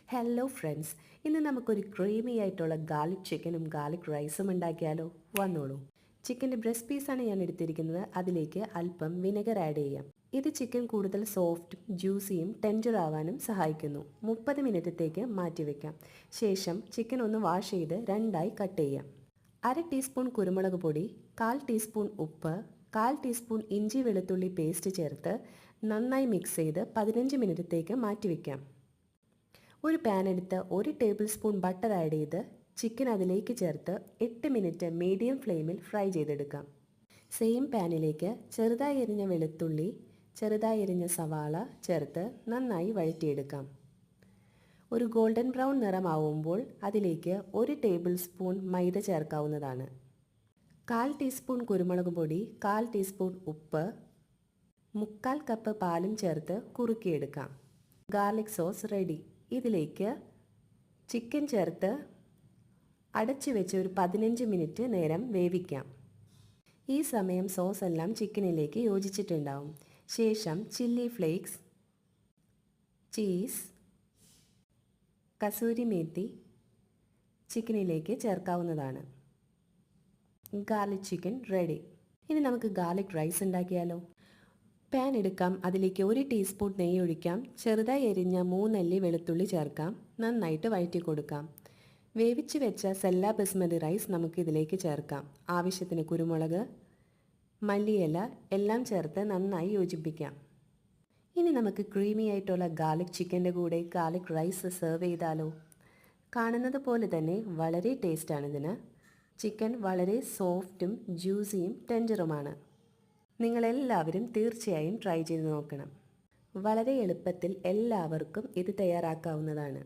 Hello friends, ഇന്ന് നമുക്കൊരു creamy ആയിട്ടുള്ള ഗാർലിക് ചിക്കനും ഗാർലിക് റൈസും ഉണ്ടാക്കിയാലോ? വന്നോളൂ. ചിക്കൻ്റെ ബ്രസ്റ്റ് പീസാണ് ഞാൻ എടുത്തിരിക്കുന്നത്. അതിലേക്ക് അല്പം വിനെഗർ ആഡ് ചെയ്യാം. ഇത് ചിക്കൻ കൂടുതൽ സോഫ്റ്റും ജ്യൂസിയും ടെൻഡർ ആവാനും സഹായിക്കുന്നു. 30 മിനിറ്റത്തേക്ക് മാറ്റിവെക്കാം. ശേഷം ചിക്കൻ ഒന്ന് വാഷ് ചെയ്ത് രണ്ടായി കട്ട് ചെയ്യാം. 1/2 ടീസ്പൂൺ കുരുമുളക് പൊടി, 1/4 ടീസ്പൂൺ ഉപ്പ്, 1/4 ടീസ്പൂൺ ഇഞ്ചി വെളുത്തുള്ളി പേസ്റ്റ് ചേർത്ത് നന്നായി മിക്സ് ചെയ്ത് 15 മിനിറ്റത്തേക്ക് മാറ്റിവെക്കാം. ഒരു പാൻ എടുത്ത് 1 ടേബിൾ സ്പൂൺ ബട്ടർ ആഡ് ചെയ്ത് ചിക്കൻ അതിലേക്ക് ചേർത്ത് 8 മിനിറ്റ് മീഡിയം ഫ്ലെയിമിൽ ഫ്രൈ ചെയ്തെടുക്കാം. സെയിം പാനിലേക്ക് ചെറുതായി എരിഞ്ഞ വെളുത്തുള്ളി, ചെറുതായി എരിഞ്ഞ സവാള ചേർത്ത് നന്നായി വഴറ്റിയെടുക്കാം. ഒരു ഗോൾഡൻ ബ്രൗൺ നിറമാവുമ്പോൾ അതിലേക്ക് 1 ടേബിൾ സ്പൂൺ മൈദ ചേർക്കാവുന്നതാണ്. 1/4 ടീസ്പൂൺ കുരുമുളക് പൊടി, 1/4 ടീസ്പൂൺ ഉപ്പ്, 3/4 കപ്പ് പാലും ചേർത്ത് കുറുക്കിയെടുക്കാം. Garlic sauce ready. ഇതിലേക്ക് ചിക്കൻ ചേർത്ത് അടച്ചു വെച്ച് ഒരു 15 മിനിറ്റ് നേരം വേവിക്കാം. ഈ സമയം സോസ് എല്ലാം ചിക്കനിലേക്ക് യോജിച്ചിട്ടുണ്ടാവും. ശേഷം chilli flakes, cheese, kasuri methi ചിക്കനിലേക്ക് ചേർക്കാവുന്നതാണ്. Garlic chicken ready. ഇനി നമുക്ക് ഗാർലിക് റൈസ് ഉണ്ടാക്കിയാലോ? പാൻ എടുക്കാം. അതിലേക്ക് 1 ടീസ്പൂൺ നെയ്യ് ഒഴിക്കാം. ചെറുതായി എരിഞ്ഞ 3 അല്ലി വെളുത്തുള്ളി ചേർക്കാം. നന്നായിട്ട് വഴറ്റി കൊടുക്കാം. വേവിച്ച് വെച്ച സെല്ല ബസ്മതി റൈസ് നമുക്ക് ഇതിലേക്ക് ചേർക്കാം. ആവശ്യത്തിന് കുരുമുളക്, മല്ലിയില എല്ലാം ചേർത്ത് നന്നായി യോജിപ്പിക്കാം. ഇനി നമുക്ക് ക്രീമി ആയിട്ടുള്ള ഗാർലിക് ചിക്കൻ്റെ കൂടെ ഗാർലിക് റൈസ് സെർവ് ചെയ്താലോ? കാണുന്നത് പോലെ തന്നെ വളരെ ടേസ്റ്റാണിതിന്. ചിക്കൻ വളരെ സോഫ്റ്റും ജ്യൂസിയും ടെൻഡറുമാണ്. നിങ്ങളെല്ലാവരും തീർച്ചയായും ട്രൈ ചെയ്ത് നോക്കണം. വളരെ എളുപ്പത്തിൽ എല്ലാവർക്കും ഇത് തയ്യാറാക്കാവുന്നതാണ്.